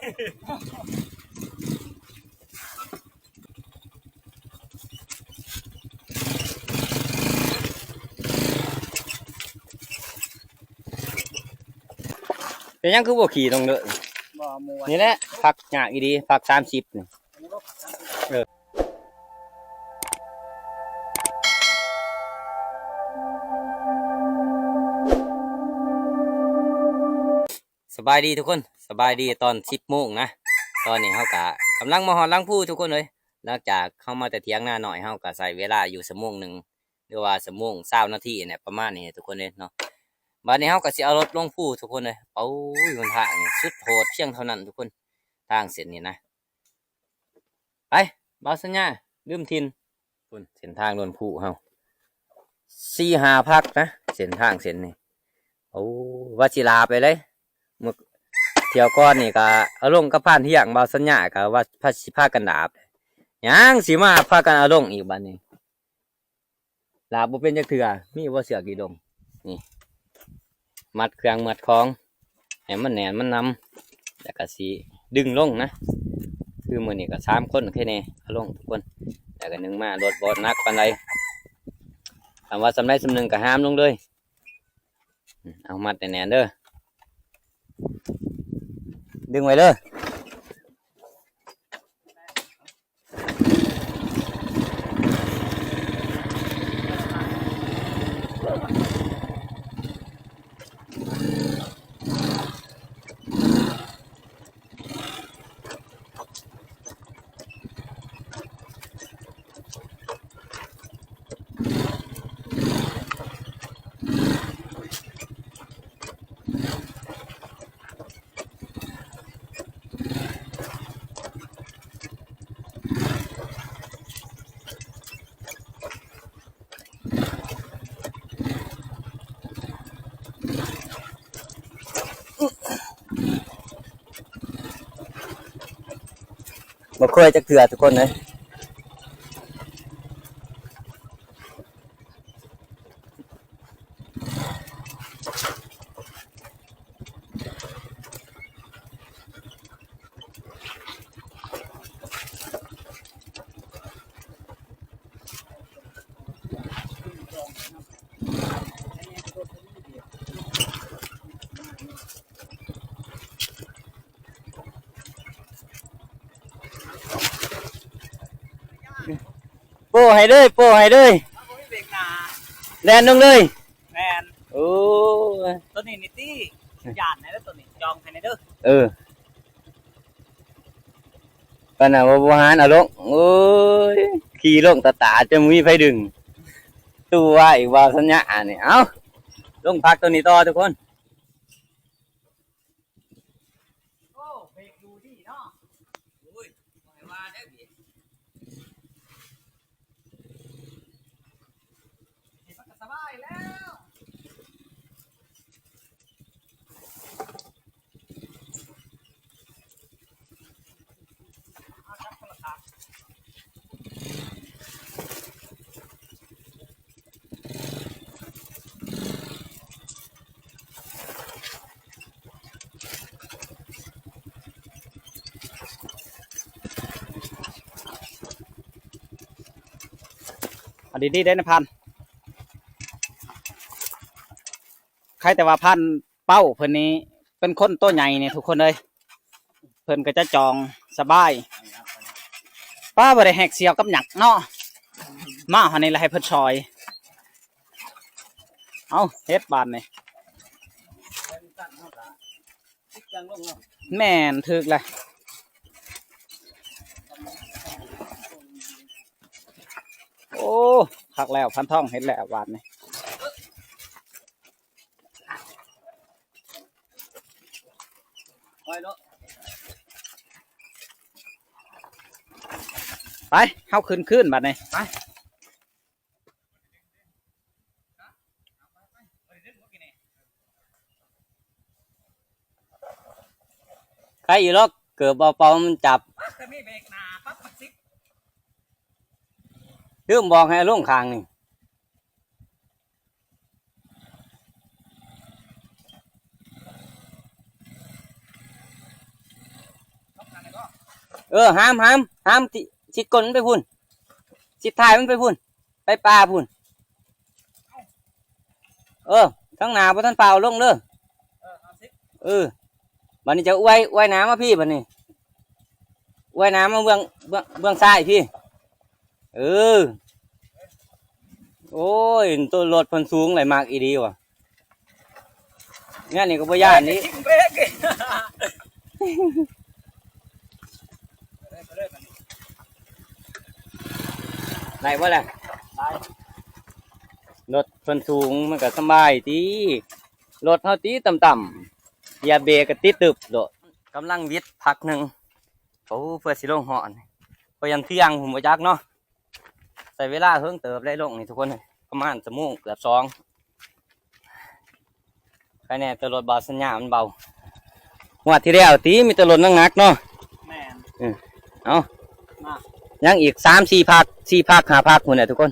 เป็นยังคือบ่ขี่ตรงเด้อนี่แหละผักหยากอีดีผัก30นี่สบายดีทุกคนสบายดีตอน10 โมงนะตอนนี้เฮากะกำลังมาฮอดลังผู้ทุกคนเลยหลังจากเข้ามาแต่เที่ยงหน้าหน่อยเฮากะใส่เวลาอยู่1 ชั่วโมงหรือว่า1 ชั่วโมง20 นาทีเนี่ยประมาณนี้ทุกคนเลยเนาะบัดนี้เฮาก็สิเอารถลงผู้ทุกคนเลยโอ้ยหนทางนี่สุดโหดเพียงเท่านั้นทุกคนทางเส้นนี้นะไปบ่าวสัญญาลืมทินคุณเส้นทางลงผู้เฮา4-5 พักนะเส้นทางเส้นนี้โอ้ว่าสิลาไปเลยมื้อเที่ยวก่อนนี่ก็เอาลงกับผ่านเที่ยงบ่าวสัญญาก็ว่าพากันดาบยังสิมาพากันเอาลงอีกบัดนี้ลาบ่เป็นจักเทื่อมีบ่เสือกอีลงนี่มัดเครื่องมัดของให้มันแน่นมันนำแล้วก็สิดึงลงนะคือมื้อนี้ก็3 คนแค่นี้เอาลงทุกคนแล้วก็นึงมารถบ่หนักปานใดถามว่าสำใดสำนึงก็ห้ามลงเลยเอามัดแน่นๆเด้อดึงไว้เด้อบ่เคยจักเทื่อทุกคนเลยโป้ให้เลยโป้ให้เลยแลนลงเลยแมนโอ้ตัวนี้นิตี้หยาดไหนแล้วตัวนี้จองให้ในเด้อปานน่ะบ่หารเอาลงโอ้ยขี่ลงตาจะมีไฟดึงตัวอีกว่าสัญญานี่เอ้าลงพักตัวนี้ต่อทุกคนโอ้เบรกดูดีเนาะโอ้ยไม่ว่าได้เบรกเห็นมันก็สบายแล้วเอาจับคนละทางดีๆได้นะพันใครแต่ว่าพันเป้าเพิ่นนี้เป็นคนตัวใหญ่เนี่ยทุกคนเลยเพิ่นก็จะจองสบายป้าบ่ได้แหกเสียวกับหยักเนาะมาหันนี่ละให้เพิ่นชอยเอาเฮ็ดบานนี่แม่นถึกเลยโอ้คักแล้วพันท่องเห็นแล้วบานนี่ไปเข้าขึ้นบัดนี้ไปใครอยู่หรอกเกิดเบาๆมันจับลืมบอกให้ลงข้างนี่ ห้ามที่ชิดก้นมันไปพุ่นชิดท้ายมันไปพุ่นไปปลาพุ่นทั้งหนาบ่ทันเปล่าลงเด้อบัดนี้จะอวยน้ำมาพี่บัดนี้อวยน้ำมาเบื้องซ้ายพี่โอ้ยตัวรถเพิ่นสูงไหลมากอีดีว่ะงั้นนี่ก็บ่ย่านนี้ได้บ่ล่ะรถเพิ่นสูงมันก็สบายติรถเฮาตีต่ำๆอย่าเบรกก็ติดตึบโดดกำลังวิทย์พักหนึ่งโอ้เพื่อสิลงหอนพยันเที่ยงผมบ่จักเนาะใส่เวลาเพิ่งเติบได้ลงนี่ทุกคนประมาณ1 ชั่วโมงเกือบ2ใครแน่แต่รถเบาสัญญามันเบาหัวที่แล้วตีมีแต่รถหนักเนาะแม่นเอายังอีก3-4 พัก4 พัก5 พักพุ่นน่ะทุกคน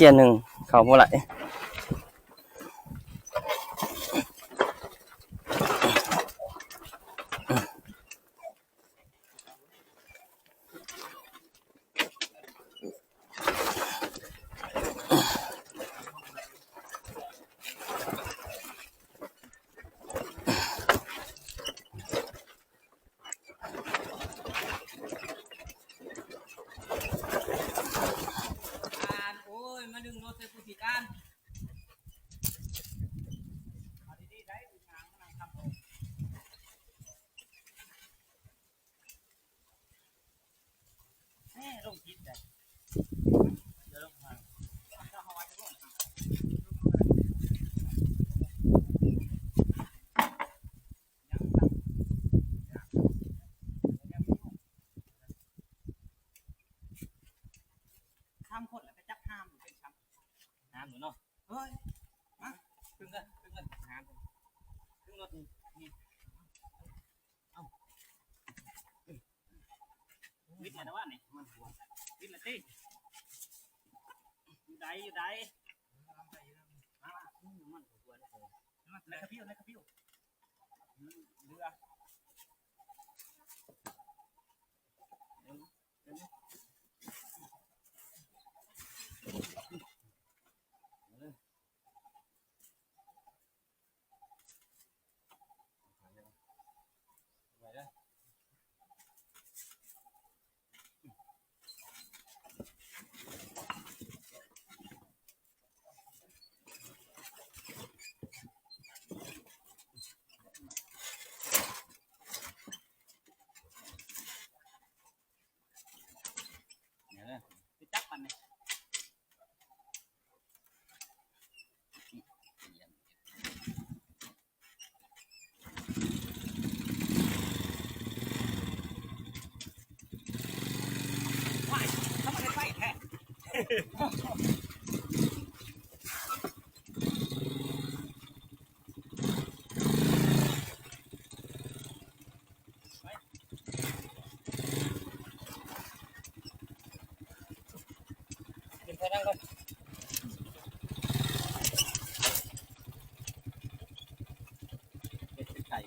เกียร์หนึ่งเขาบ่ไหลมาดึงรถใส่ผู้พิการลงจิตเลยเดี๋ยวลงมาห้ามคนแล้วก็จับห้ามเป็นช้ำห้ามหนูเนาะเฮ้ยมาขึ้นกันห้ามขึ้นรถนี่เอาวิทย์เนี่ยนะว่าเนี่ยมันหัววิทย์ละตีอยู่ใดมันหัวในกระพิ้วเรือจับมันเนี่ยว้ายทำไมไม่แท้ไปนั่งก่อนเป็ดไก่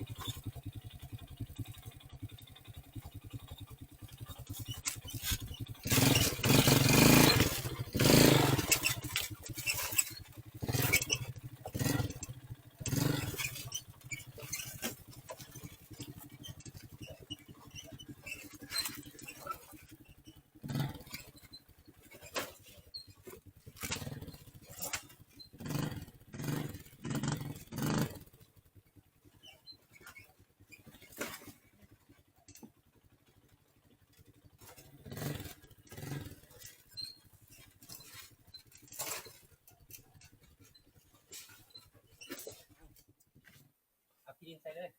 นใส่เลย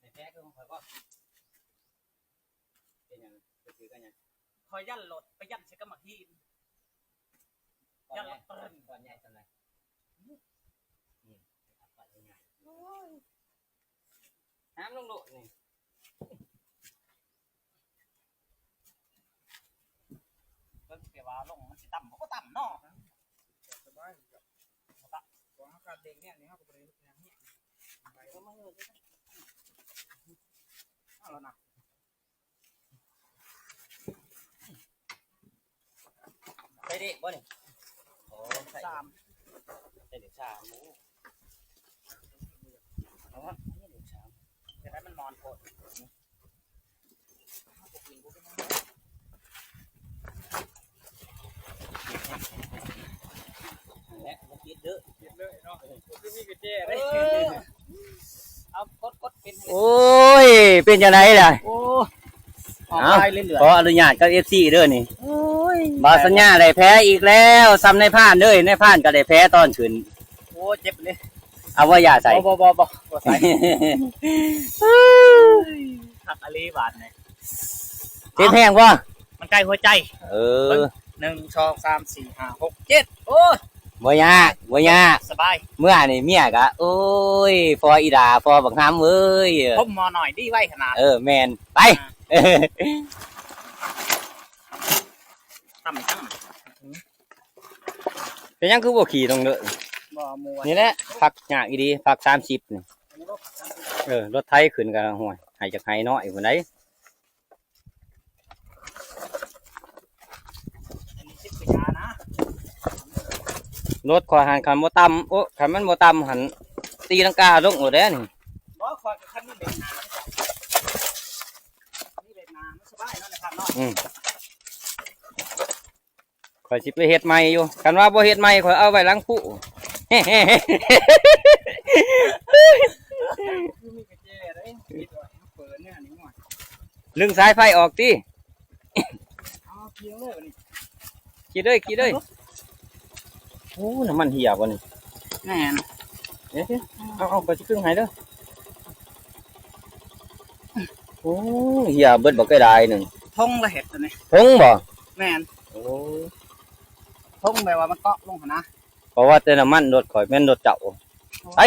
ในแพ้ก็ของข่อยบ่เป็นหยังก็คือกันหยัง คอยยันรถไปยันใส่กับหมักหินยันรถเปิ้น ก่อนใหญ่จังไดนี่ครับก่อนใหญ่น้ำลงโลนี่ เพิ่นสิว่าลงมันสิต่ำบ่ก็ต่ำเนาะ สบายกับของอากาศเด็กเนี่ยนี่เขาก็บริเวณนี้ไปก็มาเลย เอาแล้วนะ ใส่เด็กบ่นี่โอ้ใส่ สาม ใส่เด็กสามโอ้เอาวะนี่เด็กสาม จะได้มันนอนโพด และมันติดเด้อ เห็นเลยเนาะคือมีกระเจี๊ย เอ ได้ อเอากดเป็น โอ้ยเป็นจังไดล่ะ โอ้ออกไปเรื่อย ขออนุญาตกับ FC เด้อนี่ ๆโอ้ย บาสัญญาได้แพ้อีกแล้วซ้ำในผ่านเด้อในผ่านก็ได้แพ้ตอนขึ้น โอ้เจ็บเลย เอาว่าอย่าใส่ บ่ใส่หักอลีบาดเนี่ย เต็มแห้งบ่ มันใกล้หัวใจ เออ 1 2 3 4 5 6 7โอ้ย บ่ยากบ่ยาก สบาย เมื่อนี่เมียก็โอ้ยฟออีดาฟอบักหำเอ้ย ผมมอหน่อยดีไว้ขนาด เออแม่นไป ตั้มตั้ง เป็นหยังคือบ่ขี่ตรงเด้อ บ่มัว นี่แหละพักยากอีดีพัก30นี่รถไถขึ้นก็ห่วยให้จักให้น้อยพุ่นใด อันนี้10กว่านะ รถขอยหันคันบ่ต่ำโอ้คันมันบ่ต่ำหันตีลังกาลงโอ้แด้นี่ บ่คอยกับคันนี้เบรกหนานี่เบรกหนามันสบายเนาะนะครับเนาะ ข่อยสิไปเฮ็ดใหม่อยู่คันว่าบ่เฮ็ดใหม่ข่อยเอาไว้หลังผู้ คือมีกระเจี๊ยได้ปิดไว้เปิดเนี่ยนี่หน่อย ลึงสายไฟออกติ เอาเพียงเลยวันนี้ ขี่เลยขี่เลยโอ้น้ำมันเหี่ยบ่นี่ แน่น เดี๋ยวเอาไปสิครึ่งให้เด้อโอ้เหี่ยเบิดบ่ได้หนึง ทงละเห็ดตัวนี้ ทงบ่ แม่น โอ้ ทงแบบว่ามันเกาะลงหั่นนะ เพราะว่าแต่น้ำมันรถข่อยแม่นรถเจ้าไป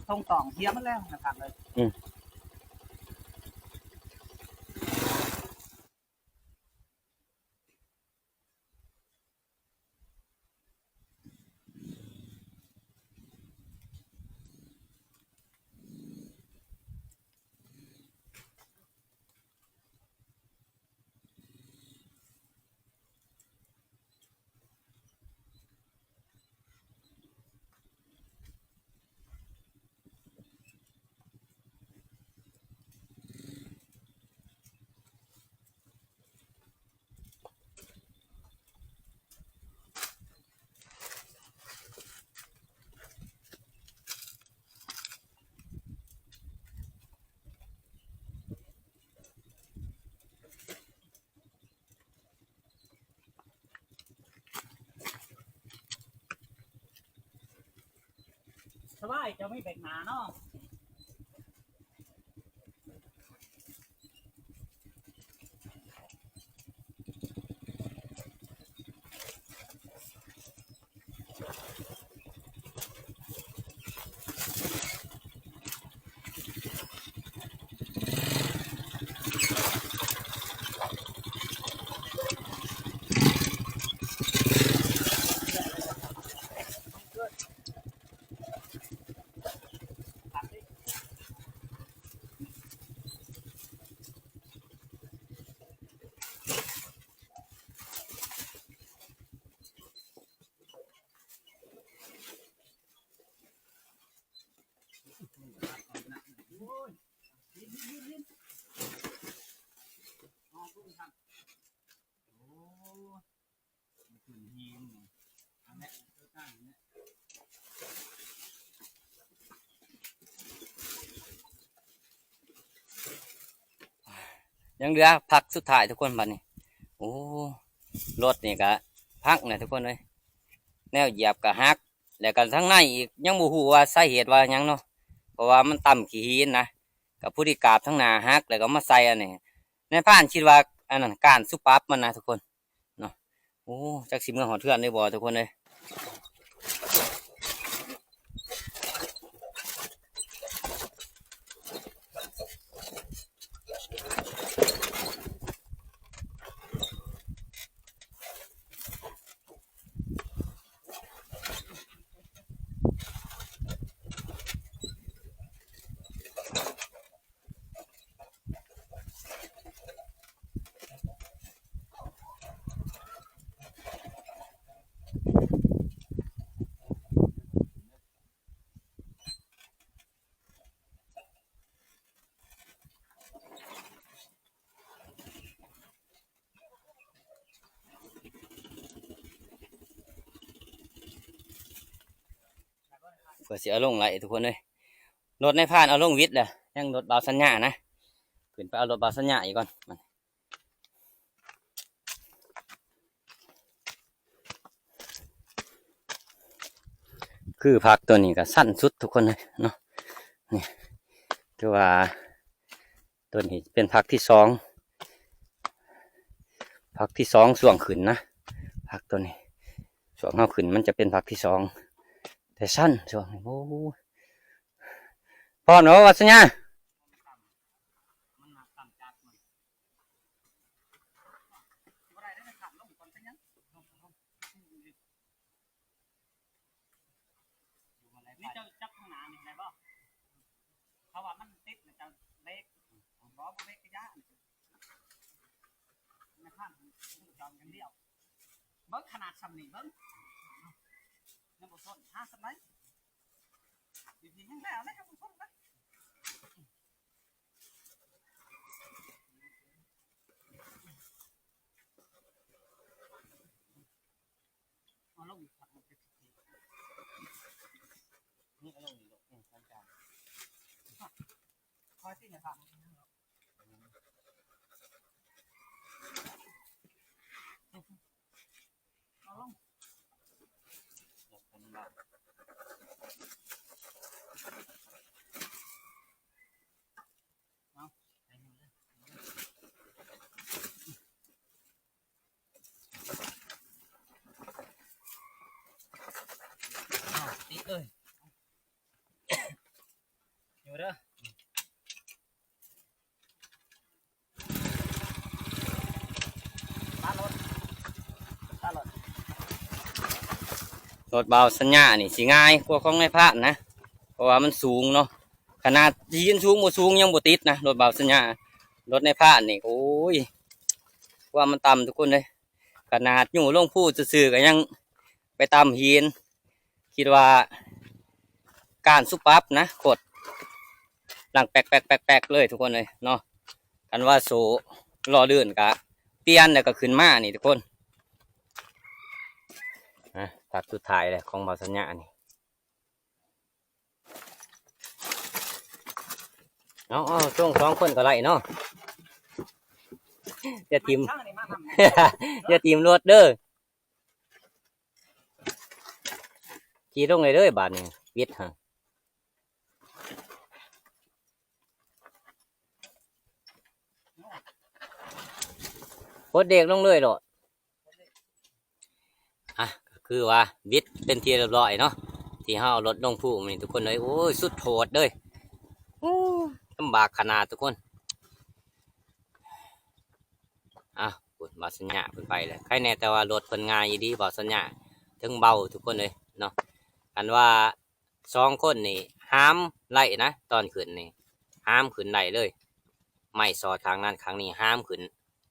ทงสองเทียมมันแล้วนะครับเลย สบายจะไม่เบรกหนาเนาะยังเหลือพักสุดท้ายทุกคนบัดนี้โอ้รถนี่ก็พักนะทุกคนเลยแนวเหยียบก็หัก แล้วก็ทั้งในอีกยังบ่ฮู้ว่าสาเหตุว่าหยังเนาะเพราะว่ามันต่ำขี้หินนะกับผู้ที่กราบทั้งหน้าฮักแล้วก็มาใส่อันนี้ในผ่านคิดว่าอันนั้นการสุปับมันนะทุกคนเนาะโอ้จักสิเมื่อหอเทือนได้บ่ทุกคนเลยก็สิเอาลงไหลทุกคนเลยรถในผ่านเอาลงวิทย์แหละยังรถเบาสัญญานะขึ้นไปเอารถเบาสัญญาอีกก่อนคือผักตัวนี้ก็สั้นสุดทุกคนเลยเนาะนี่คือว่าตัวนี้เป็นผักที่สองส่วงขึ้นนะผักตัวนี้ส่วงเข้าขึ้นมันจะเป็นผักที่สองแต่สั้นส่วงโอ้พร้อมแล้ววัชญานี่เจ้าจับข้างหน้านี่ได้บ่เพราะว่ามันติดมันจะเล็กบ่เล็กกระยะในข้างมันจอมกันเดียวเบิ้งขนาดซ้ำนี่เบิ้งน้ำบ่ต้นหาซ้ำไหนอยู่ที่ยังแล้วนะครับบ่ต้นนะเอาลงผักมันเป็นนี่เอาลงนี่ลูกนี่จานคอยที่เนี่ยครับเอาลงติดเลยอยู่เด้อรถเบาสัญญานี่สิง่ายกว่าของในพระนะเพราะว่ามันสูงเนาะขนาดยืนสูงบ่สูงยังบ่ติดนะรถเบาสัญญารถในพระนี่โอ้ยว่ามันต่ำทุกคนเลยขนาดอยู่ลงผู้ซื่อๆก็ยังไปต่ำหินคิดว่าการสุปับนะกดหลังแปลกเลยทุกคนเลยเนาะกันว่าโซรอเลื่อนกะเปลี่ยนแล้วก็ขึ้นมานี่ทุกคนผักสุดท้ายเลยของเบาสัญญานี่เอาช่วงสองคนก็ไล่เนาะอย่าทีม อย่าทีมรถเด้อขี่ลงเลยเด้อบาดนี่วิทย์ฮะโคตรเด็กลงเลยหรอคือว่าวิทย์เป็นที่เรียบร้อยเนาะที่ห้ารถลงผู้นี่ทุกคนเลยโอ้ยสุดโหดเลยลำบากขนาดทุกคนบาสัญญาเพิ่นไปเลยใครแน่แต่ว่ารถเพิ่นง่ายดีบาสัญญาถึงเบาทุกคนเลยเนาะกันว่าสองคนนี่ห้ามไล่นะตอนขึ้นนี่ห้ามขึ้นไล่เลยไม่สอดทางนั้นครั้งนี้ห้ามขึ้น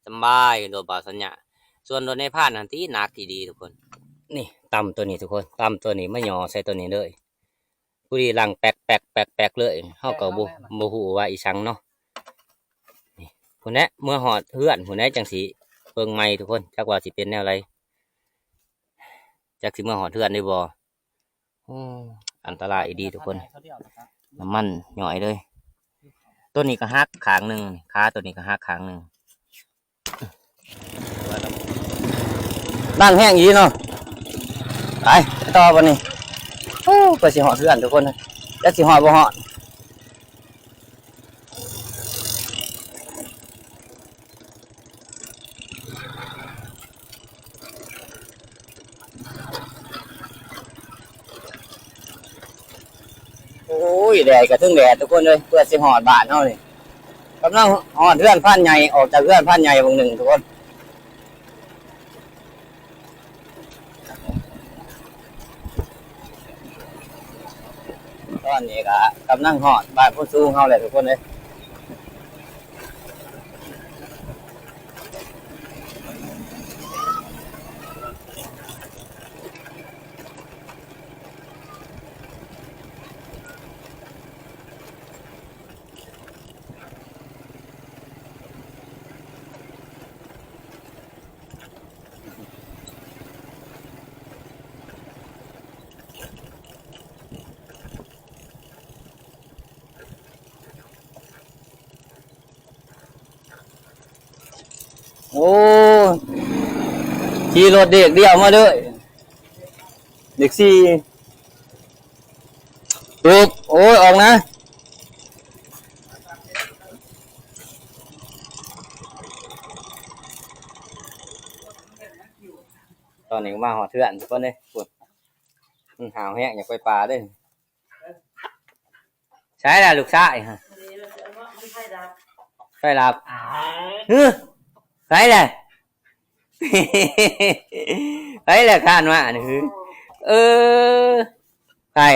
สบายรถบาสัญญาส่วนรถในผ่านนั่นที่หนักที่ดีทุกคนนี่ต่ำตัวนี้ทุกคนต่ำตัวนี้ไม่หย่อใส่ตัวนี้เลยผู้ดีหลังแปลกเลยเฮาก็บ่ฮู้ว่าอีสังเนาะนี่ผู้นี้เมื่อหอดเฮือนผู้นี้จังสิเบิ่งใหม่ทุกคนจักว่าสิเป็นแนวไรจักสิเมื่อหอดเฮือนได้บ่อันตรายดีทุกคนน้ำมันหน่อยเลยตัวนี้ก็หักขางหนึ่งขาตัวนี้ก็หักขางหนึ่งดังแห้งอีเนาะไปต่อวันนี้ เพื่อสิหอดเพื่อนทุกคนนะจะสิหอดบ่หอดโอ้ยแดดกระทึ่งแดดทุกคนเลยเพื่อสิหอดบ้านเฮานี่กำลังหอดเพื่อนพันใหญ่ออกจากเพื่อนพันใหญ่วงหนึ่งทุกคนตอนนี้ก็กำลังหอดบ้านพุ่นสูงเฮาเลยทุกคนเลยโอ้ขี่รถเด็กเดียวมาด้วยเด็กสี่ถูกโอ้ยออกนะตอนนี้มาหอเถื่อนทุกคนเลยปวดหาวแห้งอยากไปป่าด้วยใช่ละลูกชายฮะใช่รับเฮ้ยใช่เลยใช่เลยข้านมาหนึ่งเออใช่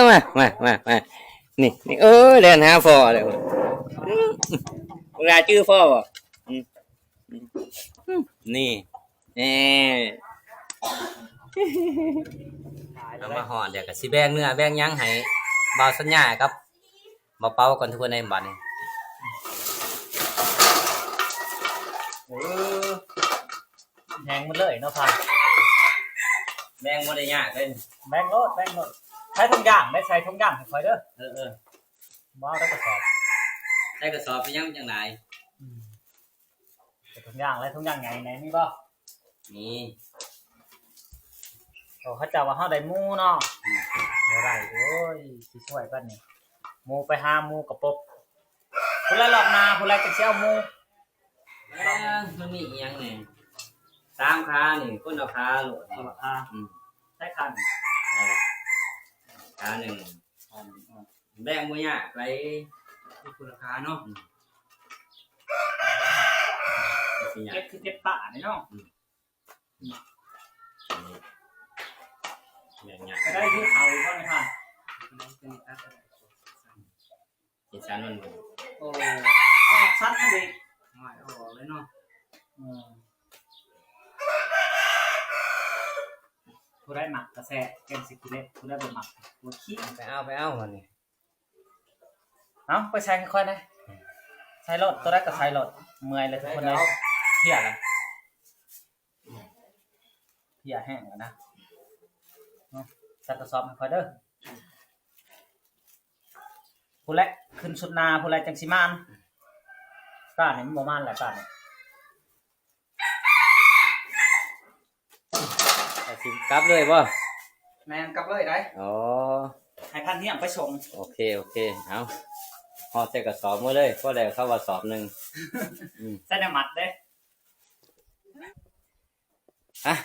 มานี่เดินหาฟอเลยเวลาชื่อฟอบ่นี่เอามาห่อเดี๋ยวก็สิแบ่งเนื้อแบ่งหยังให้เบาสัญญาครับเป่าก่อนทุกคนในบัดนี้แหงมันเลยเนาะพัน แบ่งบ่ได้ยากเลย แบงโลดใช้ทุกอย่างได้ใช้ทุกอย่างคอยเด้อบ้าได้กระสอบ ได้กระสอบไปยังจังไหน ทุกอย่างแล้วทุกอย่างไงไหนนี่บ่ นี่ เขาจะว่าเฮาได้หมูเนาะบ่ได้โอ้ยสิช่วยกันนี่หมูไปหาหมูกระปบพุ่นละรอบนาพุ่นละจะสิเอาหมู มันมีอีหยังนี่3ขานี่คนเอาขาโหลด เอาราใช้คัน ขาหนึ่งแบ่งบ่ยากไปคุณราคาเนาะเก็บคือเก็บป่านี่เนาะ แบ่งยาก ก็ได้ยืดเขาอีกบ่นี่ค่ะ กินชั้นมัน โอ้เอาสั้นนั่นดิ ไม่เอาออกเลยเนาะ ผู้ได้หมักกระแสเกม10กิโลผู้ได้บ่หมักบ่ขี้ ไปเอามันนี่ เอ้าไปใช้ค่อยๆนะใช้รถตัวแรกก็ใช้รถเมื่อยเลยทุกคนเลยเพียละเพียแห้งแล้วนะใส่กระสอบให้ค่อยเด้อผู้แรกขึ้นสุดนาผู้แรกจังสิมานก้านี่มันบ่มานแหละก้านี่ กลับเลยป่ะ แมนกลับเลยได้ อ๋อ ให้พันเที่ยงไปส่ง โอเคเอาพอใส่กระสอบมาเลยก็ได้เข้าว่าสอบหนึ่ง ใส่น้ำมัดเด้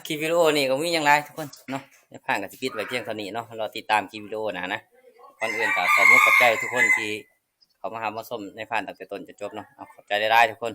คลิปวิดีโอนี่ก็มีอย่างไรทุกคนเนาะจะผ่านกับสปิดไว้เพียงเท่านี้เนาะรอติดตามคลิปวิดีโอนะก่อนอื่นก็ขอบคุณขอบใจทุกคนที่เขามาหามาชมในผ่านตั้งแต่ต้นจนจบเนาะขอบใจได้ทุกคน